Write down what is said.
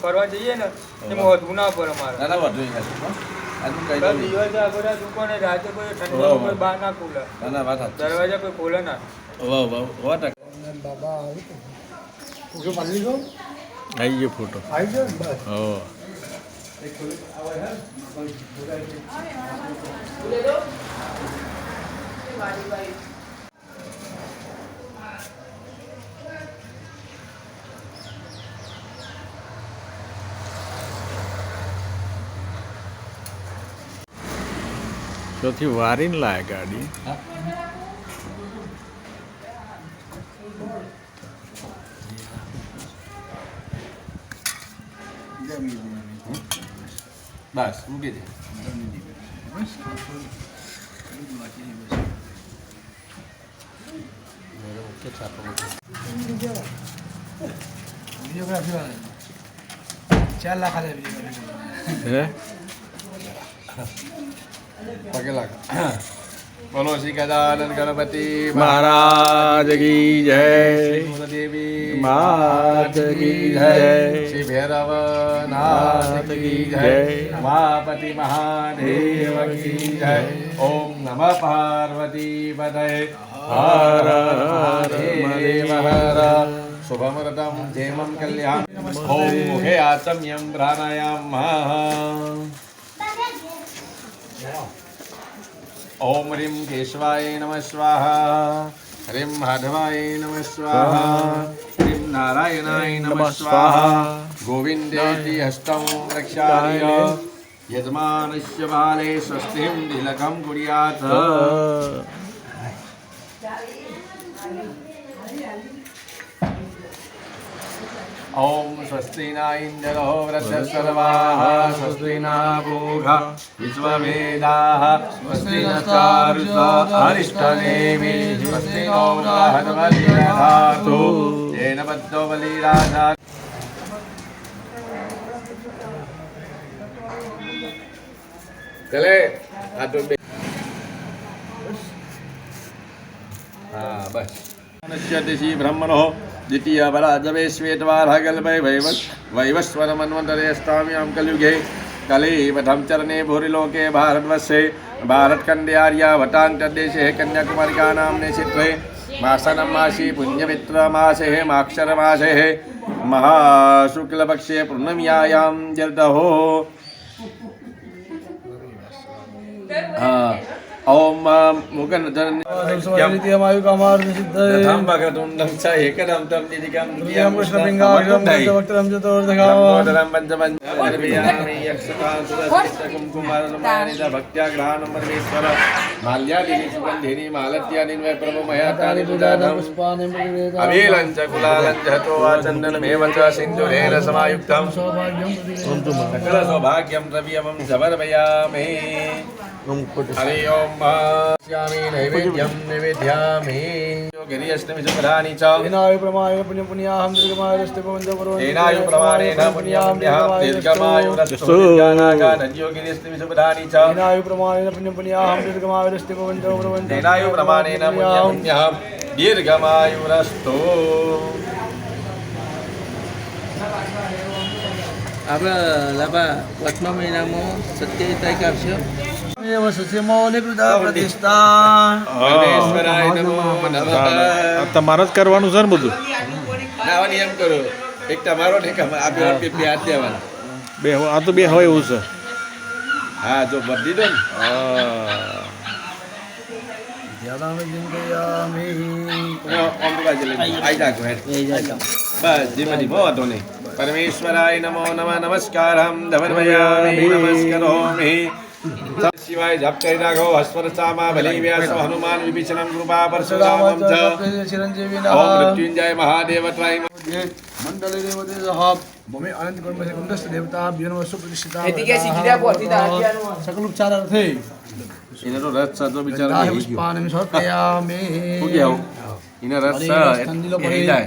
ફરવા જઈએ ને એમાં વધુ ના પડે મારે. દુકાને રાતે કોઈ ઠંડી કોઈ બહાર ના ખોલે, દરવાજા કોઈ ખોલે ના. આવી ગયો ફોટો. ચોથી વારીને લાય ગાડી. બસ મૂકી દે. પગે લાગ. બોલો શ્રી ગજાનન ગણપતિ મહારાજ કી જય. દેવી માત કી જય. શ્રી ભૈરવ નાથ કી જય. ઉમાપતિ મહાદેવ કી જય. ઓમ નમઃ પાર્વતી પતય. હર મહાદેવ હર. શુભમૃતમ જેમં કલ્યાણ. ઓમ મુખે આચમ્યં પ્રાણાયામઃ. ओम ह्रीं केशवाय नमः स्वाहा. ह्रीं माधवाय नमः स्वाहा. ह्रीं नारायणाय नमः स्वाहा. गोविन्देति हस्तं रक्षाय. यजमानस्य बाले स्वस्तिं तिलकं कुर्यात्. ओम स्वस्ति न इंद्रो वृद्धसर्वाः. स्वस्ति न पूषा विश्ववेदाः. स्वस्ति नस्तार्क्ष्यो अरिष्टनेमिः. स्वस्ति नो बृहस्पतिर्दधातु येन बद्धो बलिराजा. चले हाँ बस. नश्यति ब्रह्मणो द्वितीय बलाजवे श्वेतवारागल्भे वैवस्वर मन्वन्तरे अष्टाम्यां कलियुगे कलिपथं चरणे भूरिलोके भारतवर्षे भारतखण्डे आर्याभटान्तर्देशे कन्याकुमारिका नाम्ने क्षेत्रे मासनं मासी पुण्यमित्रमासे माक्षरमासे महाशुक्लपक्षे पूर्णम्यायां जलदहो. ओम मुगन जनमायु कामार सिद्धये तथां भगतुण्डं च एकदं तं निधिकं दिव्यं कृष्णपिङ्गाक्षं भक्तवक्त्रं चतुर्दशां लम्बोदरं पञ्चपञ्चमर्पयामि. यक्षतासुरकुमारनुमानित भक्त्या ग्रहाणं परमेश्वर. माल्यादीनि सुगन्धिनि मालत्यानि वै प्रभो मया तानि पूजातं. अबीलं च कुलालं च हतो वा चन्दनमेव च सिन्दूरेण समायुक्तं. सकलसौभाग्यं द्रव्यमं समर्पयामि. हरि ओम श्यामी नैवेद्यं निवेद्यामि. गिरियष्टमी सुप्रधानि च. तेनायु प्रमाणेन पुण्यं पुण्याहं दीर्घमायुरस्ते भवन्तो पर्वन्तो. तेनायु प्रमाणेन पुण्याहं दीर्घमायुरस्तु. ज्ञानागानन्यो गिरियष्टमी सुप्रधानि च. तेनायु प्रमाणेन पुण्यं पुण्याहं दीर्घमायुरस्ते भवन्तो पर्वन्तो. तेनायु प्रमाणेन पुण्याहं दीर्घमायुरस्तु. આપણે લાભા 8મા મહિનામાં 27 તારીખ આવશે. એવ સચિમૌલિ કૃતા પ્રતિષ્ઠા. પરમેશ્વરાય નમો નમઃ. તમારે જ કરવાનું છે ને બધું. નાવાની એમ કરો. એક તમારો ને એક આ બે હાથ દેવાના. બે આ તો બે હોય એવું છે. હા જો ભરી દીધો ને. ધ્યાનામે ચિંતયામિ. ઓમ બાજુ લઈ આઈ જાગો હેડ. બસ ધીમે ધીમે વાંધો નહીં. परमेश्वराय नमो नमः. नमस्कारं धर्मयामि नमस्करोमि. शिवाय जप करी राघो हस्वरसामा बलि व्यास हनुमान विभीषणं कृपा परशुरामं च. ओम मृत्युंजय महादेव त्राय मंडले देवते सहाब भूमि अनंत कर्म से कुंडस्थ देवता बियन वस्तु प्रतिष्ठिता. सकल उपचार अर्थे इने तो रथ सतो बिचारा पुष्पाणि समर्पयामि. हो गया हो इने रथ सा ए जाए